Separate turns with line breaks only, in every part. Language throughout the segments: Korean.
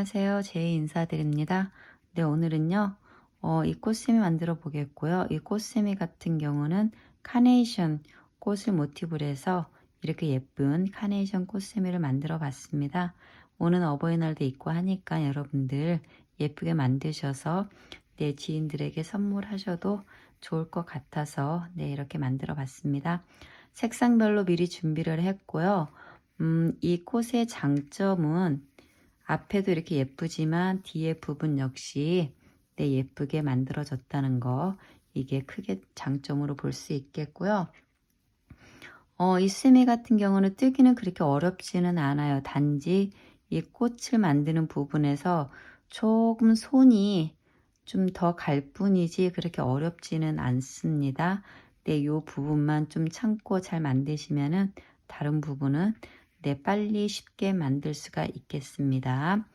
안녕하세요. 제이 인사드립니다. 네, 오늘은요, 이 꽃샘이 만들어 보겠고요. 이 꽃샘이 같은 경우는 카네이션 꽃을 모티브로 해서 이렇게 예쁜 카네이션 꽃샘이를 만들어 봤습니다. 오늘 어버이날도 있고 하니까 여러분들 예쁘게 만드셔서 내 지인들에게 선물하셔도 좋을 것 같아서 네, 이렇게 만들어 봤습니다. 색상별로 미리 준비를 했고요. 이 꽃의 장점은 앞에도 이렇게 예쁘지만 뒤에 부분 역시 네, 예쁘게 만들어졌다는 거, 이게 크게 장점으로 볼 수 있겠고요. 이 스미 같은 경우는 뜨기는 그렇게 어렵지는 않아요. 단지 이 꽃을 만드는 부분에서 조금 손이 좀 더 갈 뿐이지 그렇게 어렵지는 않습니다. 네, 요 부분만 좀 참고 잘 만드시면은 다른 부분은 네, 빨리 쉽게 만들 수가 있겠습니다.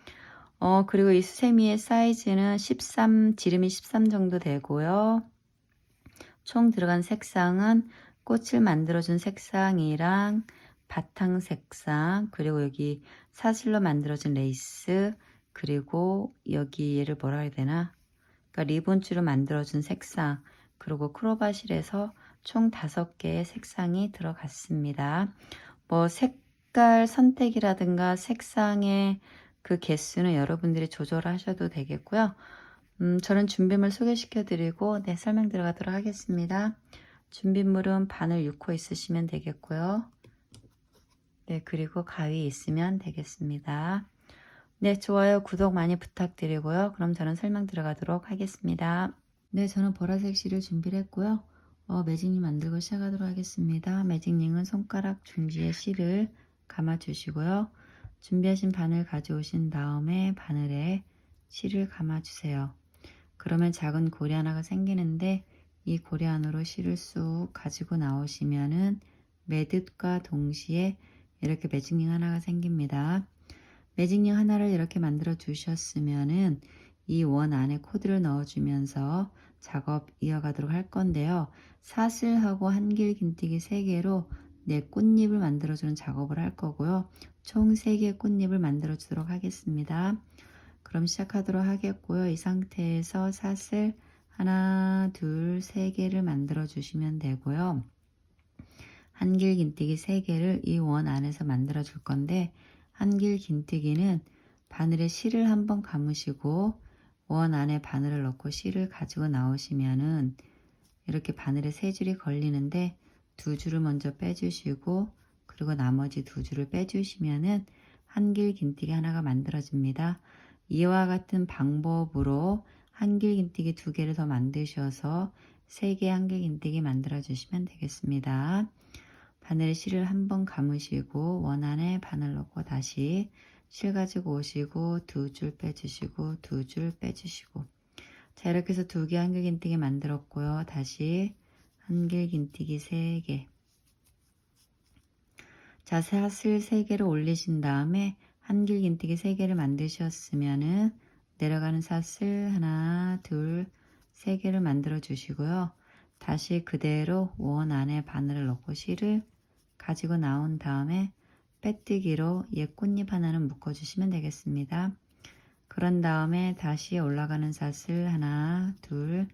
그리고 이 수세미의 사이즈는 13, 지름이 13 정도 되고요. 총 들어간 색상은 꽃을 만들어준 색상이랑 바탕 색상, 그리고 여기 사슬로 만들어진 레이스, 그리고 여기 얘를 뭐라 해야 되나? 그러니까 리본줄로 만들어준 색상, 그리고 크로바실에서 총 5개의 색상이 들어갔습니다. 뭐 색깔 선택이라든가 색상의 그 개수는 여러분들이 조절하셔도 되겠고요. 저는 준비물 소개시켜 드리고 네, 설명 들어가도록 하겠습니다. 준비물은 바늘 6호 있으시면 되겠고요. 네, 그리고 가위 있으면 되겠습니다. 네, 좋아요, 구독 많이 부탁드리고요. 그럼 저는 설명 들어가도록 하겠습니다. 네, 저는 보라색 실을 준비를 했고요. 매직링 만들고 시작하도록 하겠습니다. 매직링은 손가락 중지에 실을 감아 주시고요. 준비하신 바늘 가져오신 다음에 바늘에 실을 감아 주세요. 그러면 작은 고리 하나가 생기는데 이 고리 안으로 실을 쑥 가지고 나오시면은 매듭과 동시에 이렇게 매직링 하나가 생깁니다. 매직링 하나를 이렇게 만들어 주셨으면은 이 원 안에 코드를 넣어 주면서 작업 이어가도록 할 건데요. 사슬하고 한길 긴뜨기 3개로 네, 꽃잎을 만들어 주는 작업을 할 거고요. 총 3개의 꽃잎을 만들어 주도록 하겠습니다. 그럼 시작하도록 하겠고요. 이 상태에서 사슬 하나, 둘, 3개를 만들어 주시면 되고요. 한길 긴뜨기 3개를 이 원 안에서 만들어 줄 건데, 한길 긴뜨기는 바늘에 실을 한번 감으시고 원 안에 바늘을 넣고 실을 가지고 나오시면은 이렇게 바늘에 3줄이 걸리는데 2줄을 먼저 빼주시고 그리고 나머지 2줄을 빼주시면은 한길 긴뜨기 하나가 만들어집니다. 이와 같은 방법으로 한길 긴뜨기 2개를 더 만드셔서 3개 한길 긴뜨기 만들어 주시면 되겠습니다. 바늘에 실을 한번 감으시고 원 안에 바늘 넣고 다시 실 가지고 오시고 2줄 빼주시고 2줄 빼주시고, 자, 이렇게 해서 2개 한길 긴뜨기 만들었고요. 다시 한길 긴뜨기 3개. 자, 사슬 3개를 올리신 다음에 한길 긴뜨기 3개를 만드셨으면은 내려가는 사슬 하나, 둘, 3개를 만들어 주시고요. 다시 그대로 원 안에 바늘을 넣고 실을 가지고 나온 다음에 빼뜨기로 옛 꽃잎 하나는 묶어 주시면 되겠습니다. 그런 다음에 다시 올라가는 사슬 하나, 둘,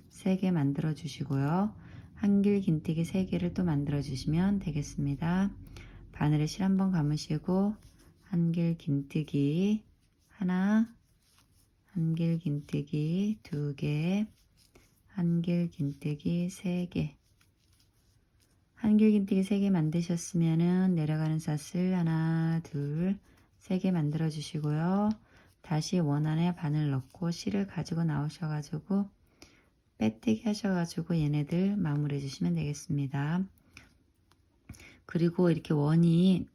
3개 만들어 주시고요. 한길 긴뜨기 3개를 또 만들어 주시면 되겠습니다. 바늘에 실 한번 감으시고 한길 긴뜨기 하나, 한길 긴뜨기 2개, 한길 긴뜨기 3개. 한길 긴뜨기 3개 만드셨으면은 내려가는 사슬 하나, 둘, 3개 만들어 주시고요. 다시 원 안에 바늘 넣고 실을 가지고 나오셔가지고 빼뜨기 하셔가지고 얘네들 마무리해 주시면 되겠습니다. 그리고 이렇게 원이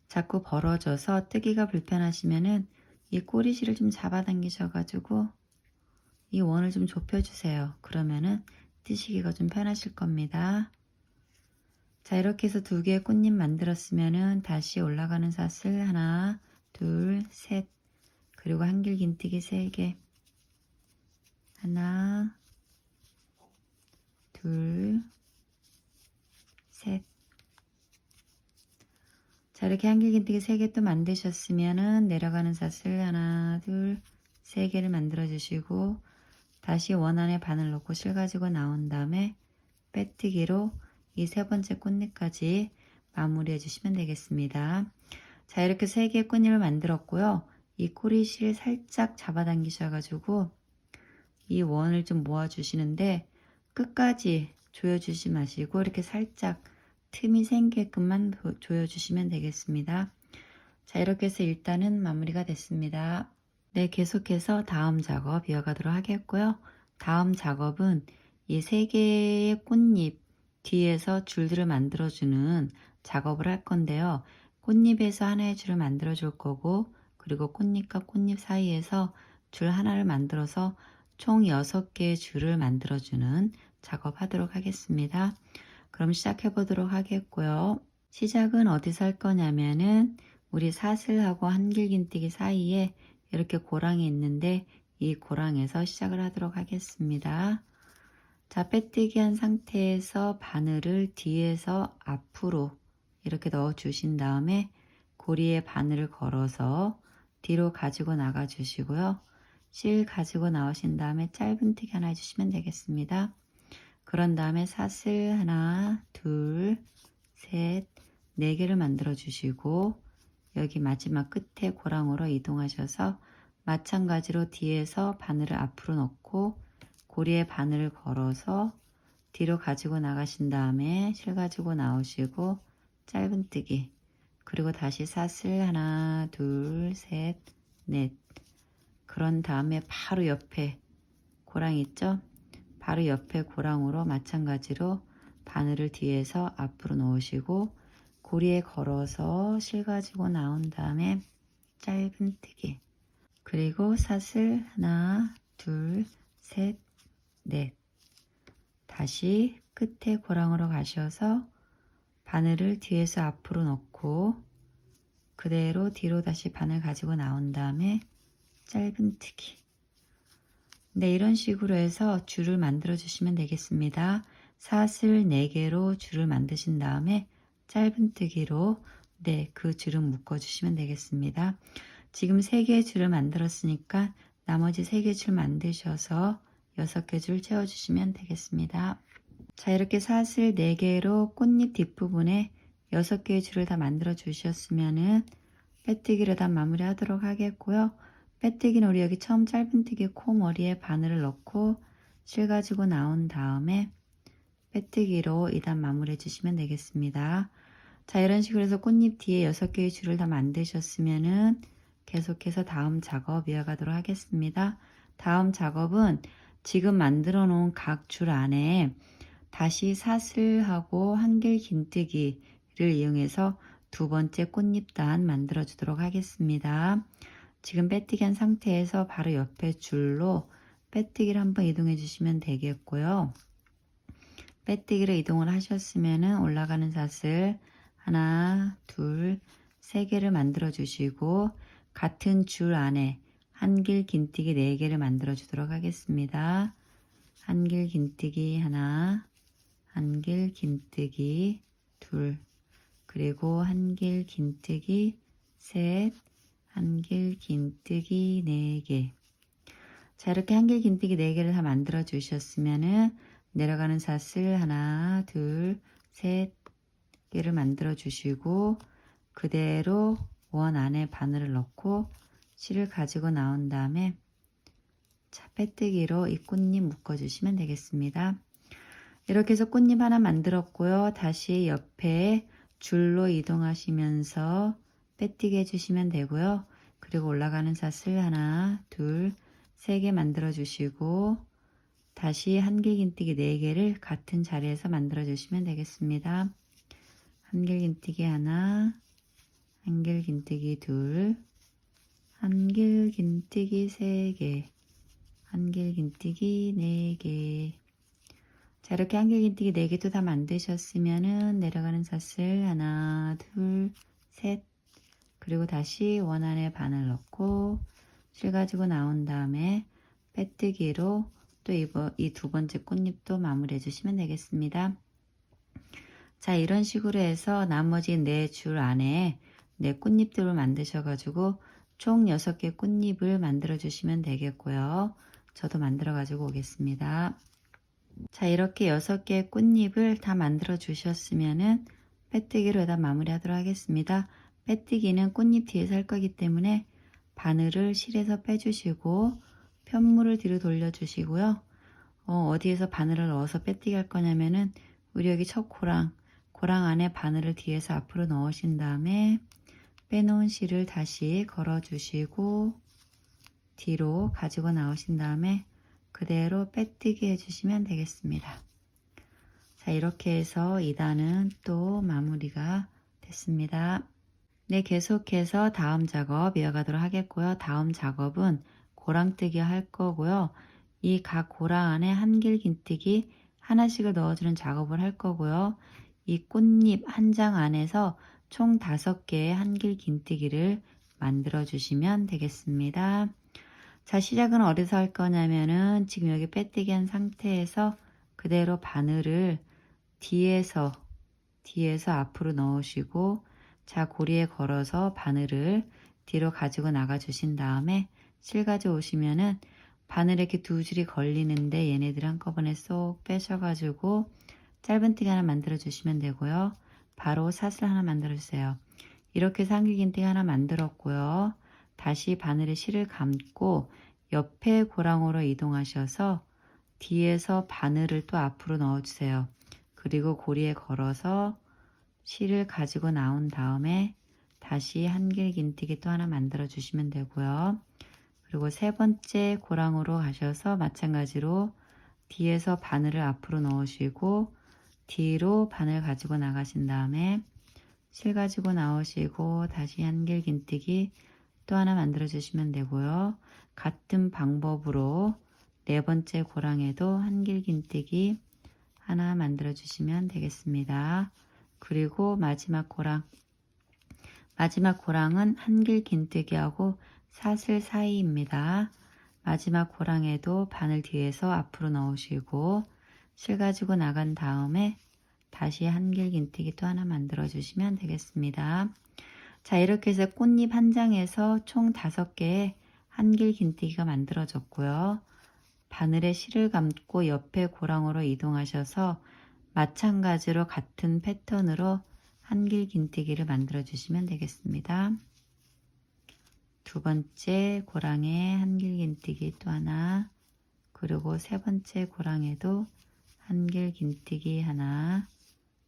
자꾸 벌어져서 뜨기가 불편하시면은 이 꼬리실을 좀 잡아당기셔가지고 이 원을 좀 좁혀주세요. 그러면은 뜨시기가 좀 편하실 겁니다. 자, 이렇게 해서 2개의 꽃잎 만들었으면은 다시 올라가는 사슬 하나, 둘, 셋, 그리고 한길 긴뜨기 3개. 하나, 둘, 셋. 자, 이렇게 한길긴뜨기 3개 또 만드셨으면은 내려가는 사슬 하나, 둘, 3개를 만들어 주시고 다시 원 안에 바늘 넣고 실 가지고 나온 다음에 빼뜨기로 이 3번째 꽃잎까지 마무리해 주시면 되겠습니다. 자, 이렇게 3개의 꽃잎을 만들었고요. 이 꼬리실 살짝 잡아당기셔가지고 이 원을 좀 모아 주시는데 끝까지 조여주지 마시고 이렇게 살짝 틈이 생게끔만 조여주시면 되겠습니다. 자, 이렇게 해서 일단은 마무리가 됐습니다. 네, 계속해서 다음 작업 이어가도록 하겠고요. 다음 작업은 이 3개의 꽃잎 뒤에서 줄들을 만들어주는 작업을 할 건데요. 꽃잎에서 하나의 줄을 만들어 줄 거고, 그리고 꽃잎과 꽃잎 사이에서 줄 하나를 만들어서 총 6개의 줄을 만들어주는 작업하도록 하겠습니다. 그럼 시작해 보도록 하겠고요. 시작은 어디서 할 거냐면은 우리 사슬하고 한길긴뜨기 사이에 이렇게 고랑이 있는데 이 고랑에서 시작을 하도록 하겠습니다. 자, 빼뜨기 한 상태에서 바늘을 뒤에서 앞으로 이렇게 넣어 주신 다음에 고리에 바늘을 걸어서 뒤로 가지고 나가 주시고요. 실 가지고 나오신 다음에 짧은뜨기 하나 해주시면 되겠습니다. 그런 다음에 사슬 하나, 둘, 셋, 4개를 만들어 주시고 여기 마지막 끝에 고랑으로 이동하셔서 마찬가지로 뒤에서 바늘을 앞으로 넣고 고리에 바늘을 걸어서 뒤로 가지고 나가신 다음에 실 가지고 나오시고 짧은뜨기, 그리고 다시 사슬 하나, 둘, 셋, 넷. 그런 다음에 바로 옆에 고랑 있죠? 바로 옆에 고랑으로 마찬가지로 바늘을 뒤에서 앞으로 놓으시고 고리에 걸어서 실 가지고 나온 다음에 짧은뜨기, 그리고 사슬 하나, 둘, 셋, 넷. 다시 끝에 고랑으로 가셔서 바늘을 뒤에서 앞으로 넣고 그대로 뒤로 다시 바늘 가지고 나온 다음에 짧은뜨기. 네, 이런 식으로 해서 줄을 만들어 주시면 되겠습니다. 사슬 4개로 줄을 만드신 다음에 짧은뜨기로 그 줄을 묶어 주시면 되겠습니다. 지금 3개의 줄을 만들었으니까 나머지 3개 줄 만드셔서 6개 줄 채워 주시면 되겠습니다. 자, 이렇게 사슬 4개로 꽃잎 뒷부분에 6개의 줄을 다 만들어 주셨으면은 빼뜨기를 다 마무리 하도록 하겠고요. 빼뜨기는 우리 여기 처음 짧은뜨기 코머리에 바늘을 넣고 실 가지고 나온 다음에 빼뜨기로 2단 마무리 해주시면 되겠습니다. 자, 이런 식으로 해서 꽃잎 뒤에 6개의 줄을 다 만드셨으면은 계속해서 다음 작업 이어가도록 하겠습니다. 다음 작업은 지금 만들어 놓은 각 줄 안에 다시 사슬하고 한길긴뜨기를 이용해서 2번째 꽃잎단 만들어 주도록 하겠습니다. 지금 빼뜨기 한 상태에서 바로 옆에 줄로 빼뜨기를 한번 이동해 주시면 되겠고요. 빼뜨기로 이동을 하셨으면 올라가는 사슬 하나, 둘, 3개를 만들어 주시고 같은 줄 안에 한길긴뜨기 4개를 만들어 주도록 하겠습니다. 한길긴뜨기 하나, 한길긴뜨기 둘, 그리고 한길긴뜨기 셋, 한길긴뜨기 4개. 자, 이렇게 한길긴뜨기 4개를 다 만들어 주셨으면은 내려가는 사슬 하나, 둘, 셋 개를 만들어 주시고 그대로 원 안에 바늘을 넣고 실을 가지고 나온 다음에 자, 빼뜨기로 이 꽃잎 묶어 주시면 되겠습니다. 이렇게 해서 꽃잎 하나 만들었고요. 다시 옆에 줄로 이동하시면서 빼뜨기 해주시면 되고요. 그리고 올라가는 사슬 하나, 둘, 3개 만들어 주시고 다시 한길긴뜨기 4개를 같은 자리에서 만들어 주시면 되겠습니다. 한길긴뜨기 하나, 한길긴뜨기 둘, 한길긴뜨기 3개, 한길긴뜨기 4개. 자, 이렇게 한길긴뜨기 4개도 다 만드셨으면은 내려가는 사슬 하나, 둘, 셋, 그리고 다시 원 안에 바늘 넣고 실 가지고 나온 다음에 빼뜨기로 또 이 2번째 꽃잎도 마무리 해주시면 되겠습니다. 자, 이런 식으로 해서 나머지 4줄 안에 네, 꽃잎들을 만드셔가지고 총 6개 꽃잎을 만들어 주시면 되겠고요. 저도 만들어 가지고 오겠습니다. 자, 이렇게 6개의 꽃잎을 다 만들어 주셨으면은 빼뜨기로 다 마무리 하도록 하겠습니다. 빼뜨기는 꽃잎 뒤에서 할 거기 때문에 바늘을 실에서 빼주시고 편물을 뒤로 돌려주시고요. 어디에서 바늘을 넣어서 빼뜨기 할 거냐면은 우리 여기 첫 고랑 안에 바늘을 뒤에서 앞으로 넣으신 다음에 빼놓은 실을 다시 걸어주시고 뒤로 가지고 나오신 다음에 그대로 빼뜨기 해주시면 되겠습니다. 자, 이렇게 해서 2단은 또 마무리가 됐습니다. 네, 계속해서 다음 작업 이어가도록 하겠고요. 다음 작업은 고랑뜨기 할 거고요. 이 각 고랑 안에 한길긴뜨기 하나씩을 넣어주는 작업을 할 거고요. 이 꽃잎 한 장 안에서 총 5개의 한길긴뜨기를 만들어 주시면 되겠습니다. 자, 시작은 어디서 할 거냐면은 지금 여기 빼뜨기 한 상태에서 그대로 바늘을 뒤에서 앞으로 넣으시고 자, 고리에 걸어서 바늘을 뒤로 가지고 나가 주신 다음에 실 가져 오시면은 바늘에 이렇게 두 줄이 걸리는데 얘네들 한꺼번에 쏙 빼셔가지고 짧은뜨기 하나 만들어 주시면 되고요. 바로 사슬 하나 만들어 주세요. 이렇게 해서 한길긴뜨기 하나 만들었고요. 다시 바늘에 실을 감고 옆에 고랑으로 이동하셔서 뒤에서 바늘을 또 앞으로 넣어주세요. 그리고 고리에 걸어서 실을 가지고 나온 다음에 다시 한길긴뜨기 또 하나 만들어 주시면 되고요. 그리고 세 번째 고랑으로 가셔서 마찬가지로 뒤에서 바늘을 앞으로 넣으시고 뒤로 바늘 가지고 나가신 다음에 실 가지고 나오시고 다시 한길긴뜨기 또 하나 만들어 주시면 되고요. 같은 방법으로 네 번째 고랑에도 한길긴뜨기 하나 만들어 주시면 되겠습니다. 그리고 마지막 고랑은 한길긴뜨기하고 사슬 사이입니다. 마지막 고랑에도 바늘 뒤에서 앞으로 넣으시고 실 가지고 나간 다음에 다시 한길긴뜨기 또 하나 만들어 주시면 되겠습니다. 자, 이렇게 해서 꽃잎 한 장에서 총 5개의 한길긴뜨기가 만들어졌고요. 바늘에 실을 감고 옆에 고랑으로 이동하셔서 마찬가지로 같은 패턴으로 한길긴뜨기를 만들어 주시면 되겠습니다. 두 번째 고랑에 한길긴뜨기 또 하나, 그리고 세 번째 고랑에도 한길긴뜨기 하나,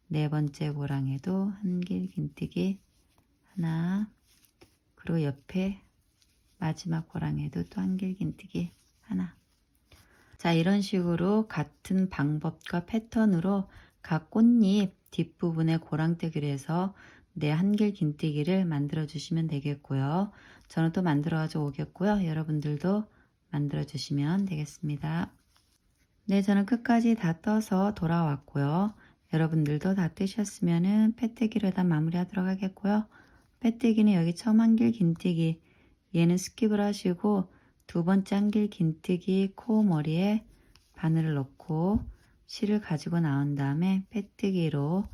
네 번째 고랑에도 한길긴뜨기 하나, 그리고 옆에 마지막 고랑에도 또 한길긴뜨기 하나. 자, 이런 식으로 같은 방법과 패턴으로 각 꽃잎 뒷부분에 고랑뜨기를 해서 네, 한길긴뜨기를 만들어 주시면 되겠고요. 저는 또 만들어 가지고 오겠고요. 여러분들도 만들어 주시면 되겠습니다. 네, 저는 끝까지 다 떠서 돌아왔고요. 여러분들도 다 뜨셨으면은 빼뜨기로 다 마무리 하도록 하겠고요. 빼뜨기는 여기 처음 한길긴뜨기 얘는 스킵을 하시고 두 번째 한길긴뜨기 코머리에 바늘을 넣고 실을 가지고 나온 다음에 빼뜨기로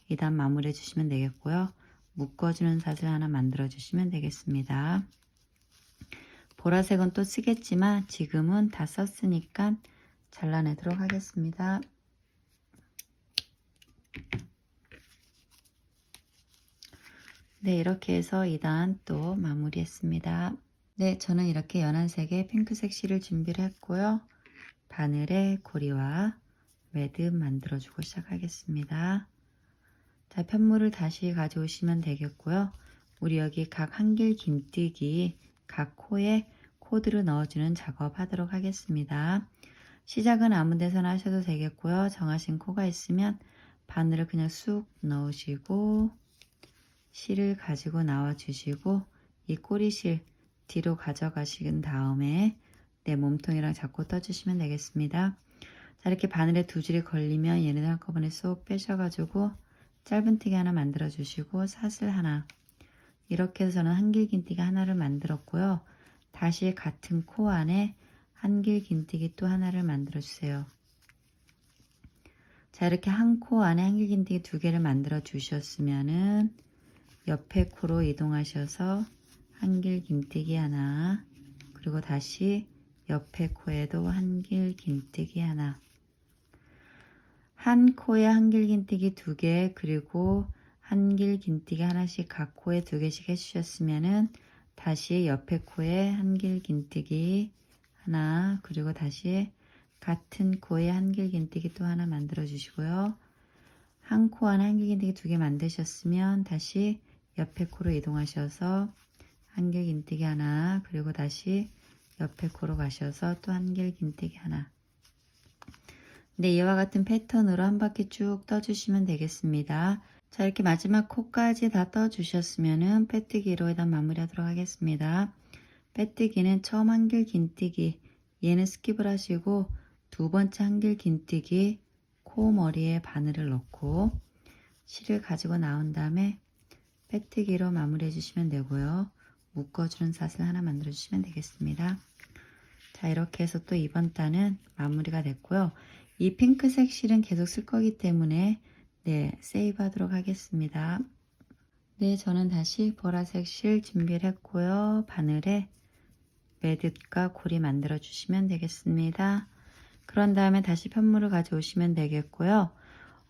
2단 마무리 해주시면 되겠고요. 묶어주는 사슬 하나 만들어 주시면 되겠습니다. 보라색은 또 쓰겠지만 지금은 다 썼으니까 잘라내도록 하겠습니다. 네, 이렇게 해서 2단 또 마무리했습니다. 네, 저는 이렇게 연한색의 핑크색 실을 준비를 했고요. 바늘에 고리와 매듭 만들어주고 시작하겠습니다. 자, 편물을 다시 가져오시면 되겠고요. 우리 여기 각 한길긴뜨기 각 코에 코드를 넣어주는 작업 하도록 하겠습니다. 시작은 아무 데서나 하셔도 되겠고요. 정하신 코가 있으면 바늘을 그냥 쑥 넣으시고 실을 가지고 나와 주시고 이 꼬리실 뒤로 가져가신 다음에 내 몸통이랑 잡고 떠주시면 되겠습니다. 자, 이렇게 바늘에 두 줄이 걸리면 얘네들 한꺼번에 쏙 빼셔가지고 짧은뜨기 하나 만들어 주시고 사슬 하나, 이렇게 해서 저는 한길긴뜨기 하나를 만들었고요. 다시 같은 코 안에 한길긴뜨기 또 하나를 만들어 주세요. 자, 이렇게 한 코 안에 한길긴뜨기 2개를 만들어 주셨으면은 옆에 코로 이동하셔서 한길 긴뜨기 하나, 그리고 다시 옆에 코에도 한길 긴뜨기 하나, 한 코에 한길 긴뜨기 2개, 그리고 한길 긴뜨기 하나씩 각 코에 2개씩 해주셨으면은 다시 옆에 코에 한길 긴뜨기 하나, 그리고 다시 같은 코에 한길 긴뜨기 또 하나 만들어 주시고요. 한 코 안에 한길 긴뜨기 2개 만드셨으면 다시 옆에 코로 이동하셔서 한길 긴뜨기 하나, 그리고 다시 옆에 코로 가셔서 또 한길 긴뜨기 하나. 네, 이와 같은 패턴으로 한 바퀴 쭉 떠주시면 되겠습니다. 자, 이렇게 마지막 코까지 다 떠주셨으면은 빼뜨기로 일단 마무리하도록 하겠습니다. 빼뜨기는 처음 한길 긴뜨기, 얘는 스킵을 하시고 두 번째 한길 긴뜨기, 코 머리에 바늘을 넣고 실을 가지고 나온 다음에 빼뜨기로 마무리해 주시면 되고요. 묶어주는 사슬 하나 만들어 주시면 되겠습니다. 자, 이렇게 해서 또 이번 단은 마무리가 됐고요. 이 핑크색 실은 계속 쓸 거기 때문에 네, 세이브 하도록 하겠습니다. 네, 저는 다시 보라색 실 준비를 했고요. 바늘에 매듭과 고리 만들어 주시면 되겠습니다. 그런 다음에 다시 편물을 가져오시면 되겠고요.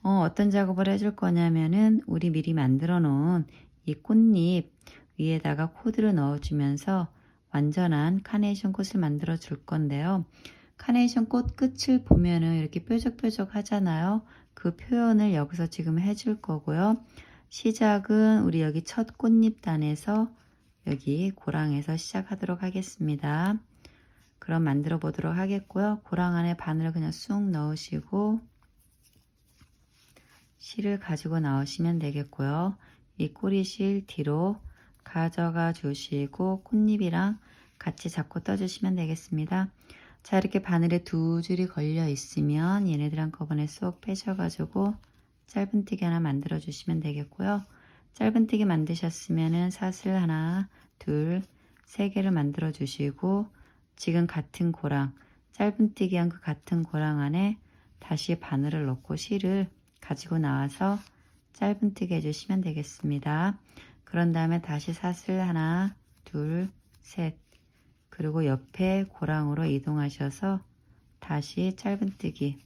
어떤 작업을 해줄 거냐면은 우리 미리 만들어 놓은 이 꽃잎 위에다가 코드를 넣어주면서 완전한 카네이션 꽃을 만들어 줄 건데요. 카네이션 꽃 끝을 보면은 이렇게 뾰족뾰족 하잖아요. 그 표현을 여기서 지금 해줄 거고요. 시작은 우리 여기 첫 꽃잎단에서 여기 고랑에서 시작하도록 하겠습니다. 그럼 만들어 보도록 하겠고요. 고랑 안에 바늘을 그냥 쑥 넣으시고 실을 가지고 나오시면 되겠고요. 이 꼬리실 뒤로 가져가 주시고 꽃잎이랑 같이 잡고 떠주시면 되겠습니다. 자, 이렇게 바늘에 2줄이 걸려 있으면 얘네들 한꺼번에 쏙 빼셔가지고 짧은뜨기 하나 만들어 주시면 되겠고요. 짧은뜨기 만드셨으면은 사슬 하나, 둘, 3개를 만들어 주시고 지금 같은 고랑, 짧은뜨기 한 그 같은 고랑 안에 다시 바늘을 넣고 실을 가지고 나와서 짧은뜨기 해주시면 되겠습니다. 그런 다음에 다시 사슬 하나, 둘, 셋, 그리고 옆에 고랑으로 이동하셔서 다시 짧은뜨기,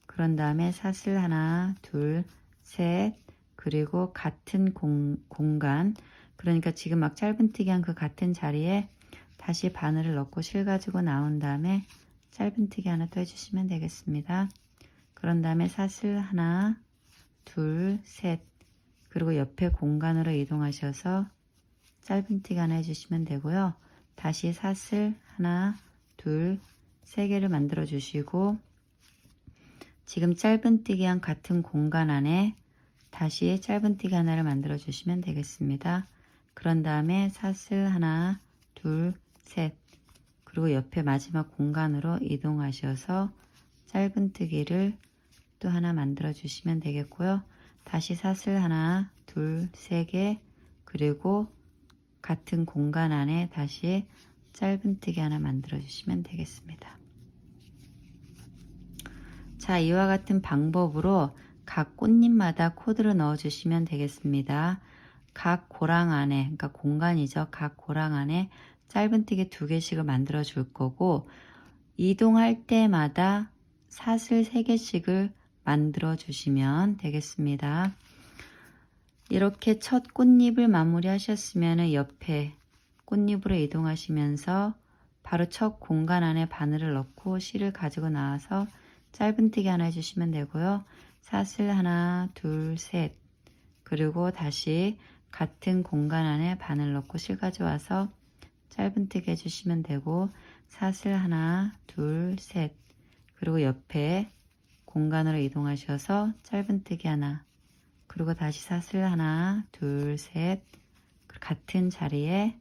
그런 다음에 사슬 하나, 둘, 셋, 그리고 같은 공간, 그러니까 지금 막 짧은뜨기 한 그 같은 자리에 다시 바늘을 넣고 실 가지고 나온 다음에 짧은뜨기 하나 또 해주시면 되겠습니다. 그런 다음에 사슬 하나, 둘, 셋, 그리고 옆에 공간으로 이동하셔서 짧은뜨기 하나 해주시면 되고요. 다시 사슬 하나, 둘, 3개를 만들어 주시고 지금 짧은뜨기 한 같은 공간 안에 다시 짧은뜨기 하나를 만들어 주시면 되겠습니다. 그런 다음에 사슬 하나, 둘, 셋, 그리고 옆에 마지막 공간으로 이동하셔서 짧은뜨기를 또 하나 만들어 주시면 되겠고요. 다시 사슬 하나, 둘, 3개, 그리고 같은 공간 안에 다시 짧은뜨기 하나 만들어 주시면 되겠습니다. 자, 이와 같은 방법으로 각 꽃잎마다 코드를 넣어 주시면 되겠습니다. 각 고랑 안에, 그러니까 공간이죠. 각 고랑 안에 짧은뜨기 2개씩을 만들어 줄 거고 이동할 때마다 사슬 3개씩을 만들어 주시면 되겠습니다. 이렇게 첫 꽃잎을 마무리 하셨으면 옆에 꽃잎으로 이동하시면서 바로 첫 공간 안에 바늘을 넣고 실을 가지고 나와서 짧은뜨기 하나 해주시면 되고요. 사슬 하나, 둘, 셋, 그리고 다시 같은 공간 안에 바늘 넣고 실 가져와서 짧은뜨기 해주시면 되고 사슬 하나, 둘, 셋, 그리고 옆에 공간으로 이동하셔서 짧은뜨기 하나, 그리고 다시 사슬 하나, 둘, 셋, 같은 자리에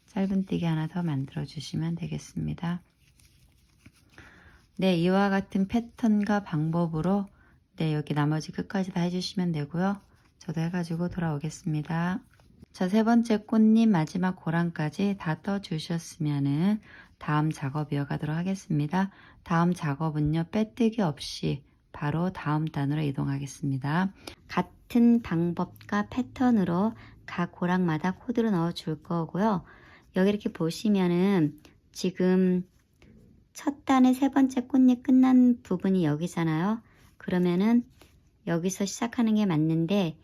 짧은뜨기 하나 더 만들어 주시면 되겠습니다. 네, 이와 같은 패턴과 방법으로 네, 여기 나머지 끝까지 다 해주시면 되고요. 저도 해가지고 돌아오겠습니다. 자, 3번째 꽃잎 마지막 고랑까지 다 떠주셨으면은 다음 작업 이어가도록 하겠습니다. 다음 작업은요, 빼뜨기 없이 바로 다음 단으로 이동하겠습니다. 같은 방법과 패턴으로 각 고랑마다 코드를 넣어 줄 거고요. 여기 이렇게 보시면은 지금 첫 단의 세 번째 꽃잎 끝난 부분이 여기잖아요. 그러면은 여기서 시작하는 게 맞는데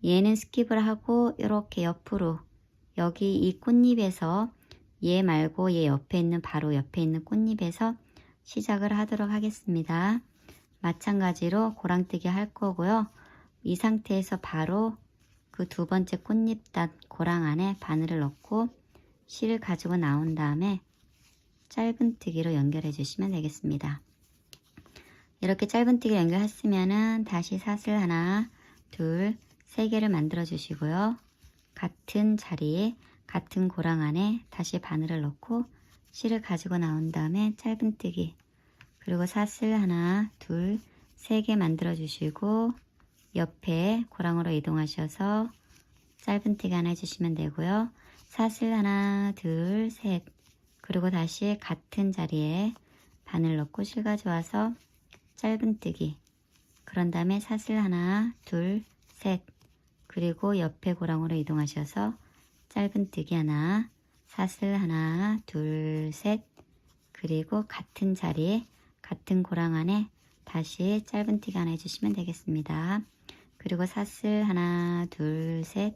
얘는 스킵을 하고 이렇게 옆으로 여기 이 꽃잎에서 얘 말고 얘 옆에 있는 바로 옆에 있는 꽃잎에서 시작을 하도록 하겠습니다. 마찬가지로 고랑뜨기 할 거고요. 이 상태에서 바로 그 두 번째 꽃잎단 고랑 안에 바늘을 넣고 실을 가지고 나온 다음에 짧은뜨기로 연결해 주시면 되겠습니다. 이렇게 짧은뜨기 연결했으면은 다시 사슬 하나, 둘, 세 개를 만들어 주시고요. 같은 자리에 같은 고랑 안에 다시 바늘을 넣고 실을 가지고 나온 다음에 짧은뜨기, 그리고 사슬 하나, 둘, 세 개 만들어 주시고 옆에 고랑으로 이동하셔서 짧은뜨기 하나 해주시면 되고요. 사슬 하나, 둘, 셋, 그리고 다시 같은 자리에 바늘 넣고 실 가져와서 짧은뜨기, 그런 다음에 사슬 하나, 둘, 셋, 그리고 옆에 고랑으로 이동하셔서 짧은뜨기 하나, 사슬 하나, 둘, 셋, 그리고 같은 자리에 같은 고랑 안에 다시 짧은뜨기 하나 해주시면 되겠습니다. 그리고 사슬 하나, 둘, 셋,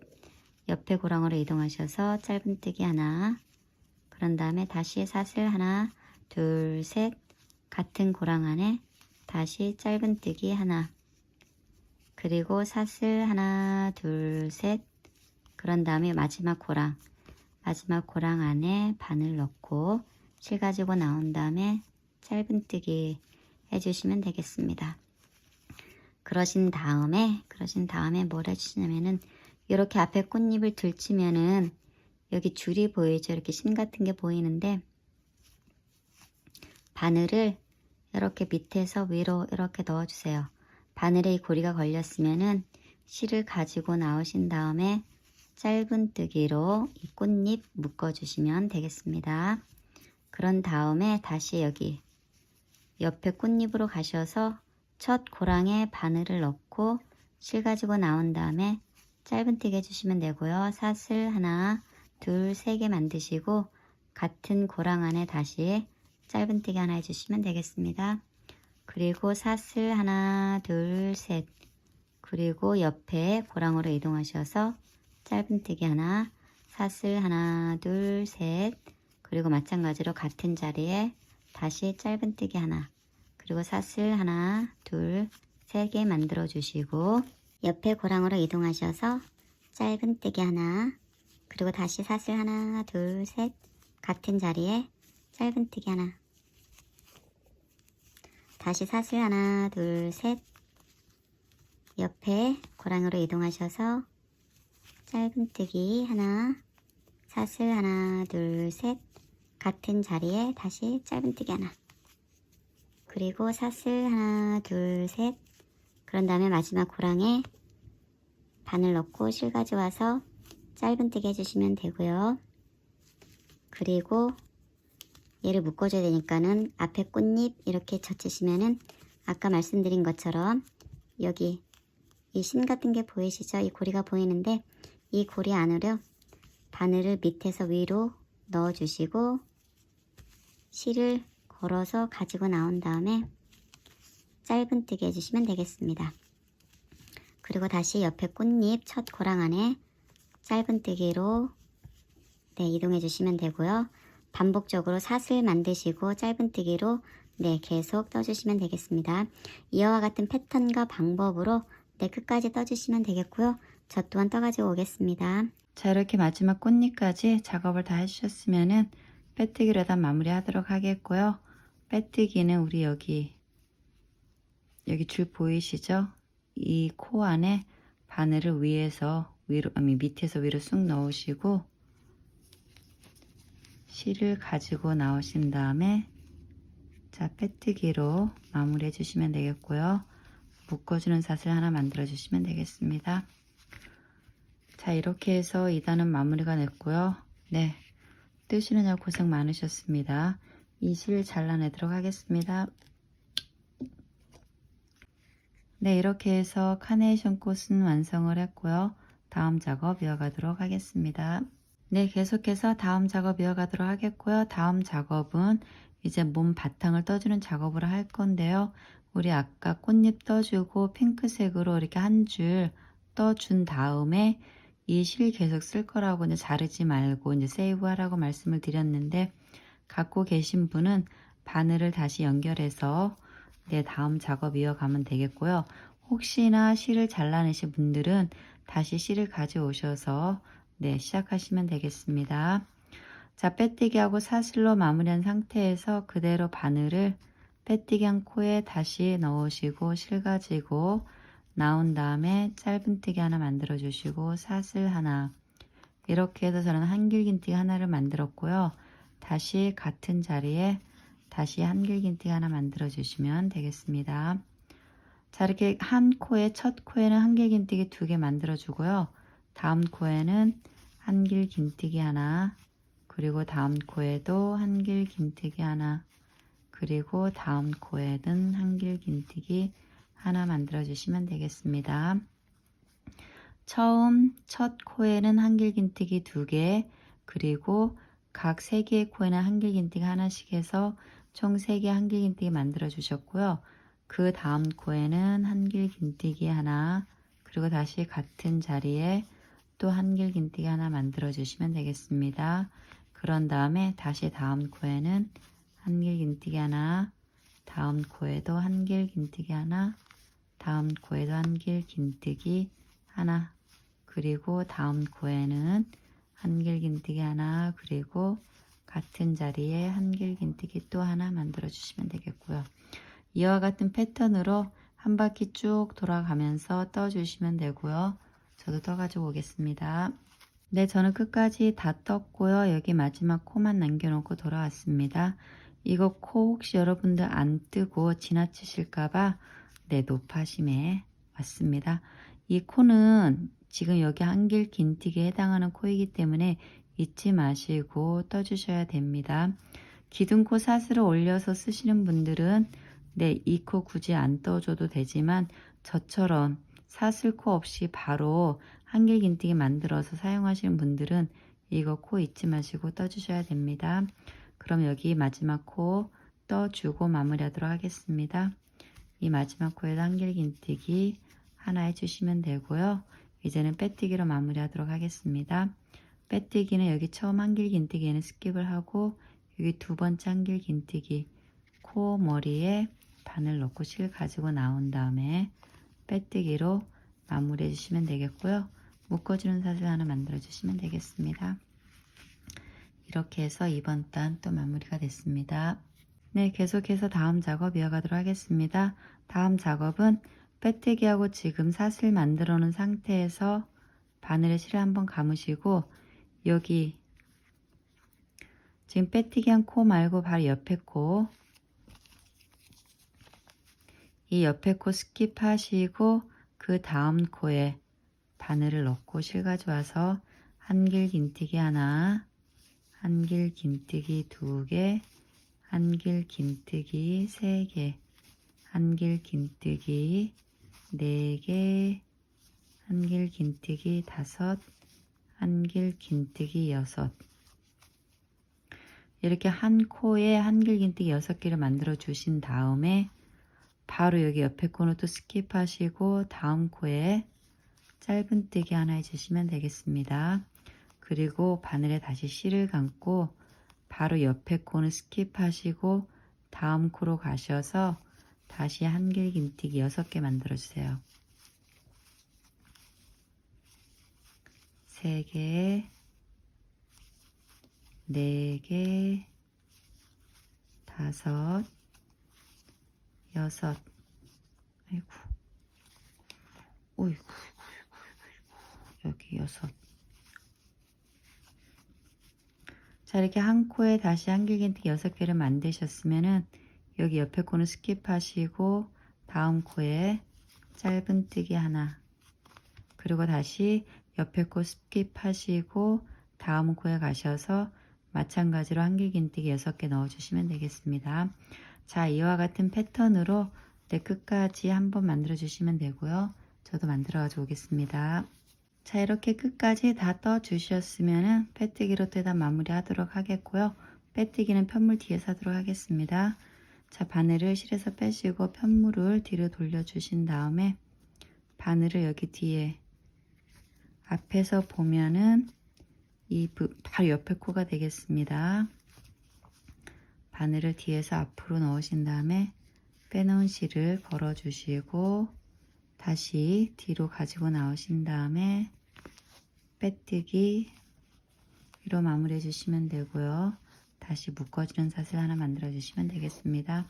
옆에 고랑으로 이동하셔서 짧은뜨기 하나, 그런 다음에 다시 사슬 하나, 둘, 셋, 같은 고랑 안에 다시 짧은뜨기 하나, 그리고 사슬 하나, 둘, 셋, 그런 다음에 마지막 고랑 안에 바늘 넣고 실 가지고 나온 다음에 짧은뜨기 해주시면 되겠습니다. 그러신 다음에 뭘 해주시냐면은 이렇게 앞에 꽃잎을 들치면은 여기 줄이 보이죠? 이렇게 심 같은 게 보이는데 바늘을 이렇게 밑에서 위로 이렇게 넣어주세요. 바늘에 이 고리가 걸렸으면은 실을 가지고 나오신 다음에 짧은뜨기로 이 꽃잎 묶어주시면 되겠습니다. 그런 다음에 다시 여기 옆에 꽃잎으로 가셔서 첫 고랑에 바늘을 넣고 실 가지고 나온 다음에 짧은뜨기 해주시면 되고요. 사슬 하나, 둘, 세 개 만드시고 같은 고랑 안에 다시 짧은뜨기 하나 해주시면 되겠습니다. 그리고 사슬 하나, 둘, 셋, 그리고 옆에 고랑으로 이동하셔서 짧은뜨기 하나, 사슬 하나, 둘, 셋, 그리고 마찬가지로 같은 자리에 다시 짧은뜨기 하나, 그리고 사슬 하나, 둘, 세 개 만들어 주시고 옆에 고랑으로 이동하셔서 짧은뜨기 하나, 그리고 다시 사슬 하나, 둘, 셋, 같은 자리에 짧은뜨기 하나, 다시 사슬 하나, 둘, 셋, 옆에 고랑으로 이동하셔서 짧은뜨기 하나, 사슬 하나, 둘, 셋, 같은 자리에 다시 짧은뜨기 하나, 그리고 사슬 하나, 둘, 셋, 그런 다음에 마지막 고랑에 바늘 넣고 실 가져와서 짧은뜨기 해주시면 되고요. 그리고 얘를 묶어줘야 되니까는 앞에 꽃잎 이렇게 젖히시면은 아까 말씀드린 것처럼 여기 이 심 같은 게 보이시죠? 이 고리가 보이는데 이 고리 안으로 바늘을 밑에서 위로 넣어주시고 실을 걸어서 가지고 나온 다음에 짧은뜨기 해주시면 되겠습니다. 그리고 다시 옆에 꽃잎 첫 고랑 안에 짧은뜨기로 이동해 주시면 되고요. 반복적으로 사슬 만드시고 짧은뜨기로 계속 떠주시면 되겠습니다. 이와 같은 패턴과 방법으로 끝까지 떠주시면 되겠고요. 저 또한 떠가지고 오겠습니다. 자, 이렇게 마지막 꽃잎까지 작업을 다 해주셨으면은 빼뜨기로 다 마무리 하도록 하겠고요. 빼뜨기는 우리 여기 줄 보이시죠? 이 코 안에 바늘을 밑에서 위로 쑥 넣으시고 실을 가지고 나오신 다음에 자, 빼뜨기로 마무리 해주시면 되겠고요. 묶어주는 사슬 하나 만들어 주시면 되겠습니다. 자, 이렇게 해서 2단은 마무리가 됐고요. 뜨시느냐 고생 많으셨습니다. 이 실 잘라내도록 하겠습니다. 네, 이렇게 해서 카네이션 꽃은 완성을 했고요. 다음 작업 이어가도록 하겠습니다. 네, 계속해서 다음 작업 이어가도록 하겠고요. 다음 작업은 이제 몸 바탕을 떠주는 작업을 할 건데요. 우리 아까 꽃잎 떠주고 핑크색으로 이렇게 한 줄 떠준 다음에 이 실 계속 쓸 거라고 이제 자르지 말고 이제 세이브 하라고 말씀을 드렸는데, 갖고 계신 분은 바늘을 다시 연결해서 네, 다음 작업 이어가면 되겠고요. 혹시나 실을 잘라내신 분들은 다시 실을 가져오셔서 네, 시작하시면 되겠습니다. 자, 빼뜨기하고 사슬로 마무리한 상태에서 그대로 바늘을 빼뜨기한 코에 다시 넣으시고 실 가지고 나온 다음에 짧은뜨기 하나 만들어 주시고 사슬 하나, 이렇게 해서 저는 한길긴뜨기 하나를 만들었고요. 다시 같은 자리에 다시 한길긴뜨기 하나 만들어 주시면 되겠습니다. 자, 이렇게 한 코에, 첫 코에는 한길긴뜨기 2개 만들어 주고요. 다음 코에는 한길긴뜨기 하나, 그리고 다음 코에도 한길긴뜨기 하나, 그리고 다음 코에는 한길긴뜨기 하나 만들어 주시면 되겠습니다. 처음 첫 코에는 한길긴뜨기 2개, 그리고 각 3개의 코에는 한길긴뜨기 하나씩 해서 총 3개 한길긴뜨기 만들어 주셨고요. 그 다음 코에는 한길긴뜨기 하나, 그리고 다시 같은 자리에 또 한길긴뜨기 하나 만들어 주시면 되겠습니다. 그런 다음에 다시 다음 코에는 한길긴뜨기 하나, 다음 코에도 한길긴뜨기 하나, 다음 코에도 한길긴뜨기 하나, 그리고 다음 코에는 한길긴뜨기 하나, 그리고 같은 자리에 한길긴뜨기 또 하나 만들어 주시면 되겠고요. 이와 같은 패턴으로 한 바퀴 쭉 돌아가면서 떠 주시면 되고요. 저도 떠 가지고 오겠습니다. 네, 저는 끝까지 다 떴고요. 여기 마지막 코만 남겨놓고 돌아왔습니다. 이거 코 혹시 여러분들 안 뜨고 지나치실까봐 네, 높아심에 왔습니다. 이 코는 지금 여기 한길 긴뜨기에 해당하는 코이기 때문에 잊지 마시고 떠주셔야 됩니다. 기둥코 사슬을 올려서 쓰시는 분들은 네, 이 코 굳이 안 떠줘도 되지만 저처럼 사슬코 없이 바로 한길긴뜨기 만들어서 사용하시는 분들은 이거 코 잊지 마시고 떠주셔야 됩니다. 그럼 여기 마지막 코 떠주고 마무리하도록 하겠습니다. 이 마지막 코에도 한길긴뜨기 하나 해주시면 되고요. 이제는 빼뜨기로 마무리하도록 하겠습니다. 빼뜨기는 여기 처음 한길긴뜨기에는 스킵을 하고 여기 2번째 한길긴뜨기 코 머리에 바늘 넣고 실 가지고 나온 다음에 빼뜨기로 마무리해 주시면 되겠고요. 묶어주는 사슬 하나 만들어 주시면 되겠습니다. 이렇게 해서 이번 단 또 마무리가 됐습니다. 네, 계속해서 다음 작업 이어가도록 하겠습니다. 다음 작업은 빼뜨기하고 지금 사슬 만들어 놓은 상태에서 바늘에 실을 한번 감으시고 여기 지금 빼뜨기한 코 말고 바로 옆에 코, 이 옆에 코 스킵하시고 그 다음 코에 바늘을 넣고 실 가져와서 한길긴뜨기 하나, 한길긴뜨기 2개, 한길긴뜨기 3개, 한길긴뜨기 4개, 한길긴뜨기 5, 한길긴뜨기 6. 이렇게 한 코에 한길긴뜨기 6개를 만들어 주신 다음에 바로 여기 옆에 코는 또 스킵하시고 다음 코에 짧은뜨기 하나 해주시면 되겠습니다. 그리고 바늘에 다시 실을 감고 바로 옆에 코는 스킵하시고 다음 코로 가셔서 다시 한길긴뜨기 6개 만들어 주세요. 3개, 4개, 5, 6. 아이고, 어이구, 여기 6. 자, 이렇게 한 코에 다시 한길긴뜨기 6개를 만드셨으면은 여기 옆에 코는 스킵하시고 다음 코에 짧은뜨기 하나, 그리고 다시 옆에 코 스킵하시고 다음 코에 가셔서 마찬가지로 한길긴뜨기 6개 넣어주시면 되겠습니다. 자, 이와 같은 패턴으로 네, 끝까지 한번 만들어 주시면 되고요. 저도 만들어 가지고 오겠습니다. 자, 이렇게 끝까지 다 떠 주셨으면은 빼뜨기로 또 다 마무리 하도록 하겠고요. 빼뜨기는 편물 뒤에서 하도록 하겠습니다. 자, 바늘을 실에서 빼시고 편물을 뒤로 돌려 주신 다음에 바늘을 여기 뒤에 앞에서 보면은 이 바로 옆에 코가 되겠습니다. 바늘을 뒤에서 앞으로 넣으신 다음에 빼놓은 실을 걸어 주시고 다시 뒤로 가지고 나오신 다음에 빼뜨기 위로 마무리해 주시면 되고요. 다시 묶어주는 사슬 하나 만들어 주시면 되겠습니다.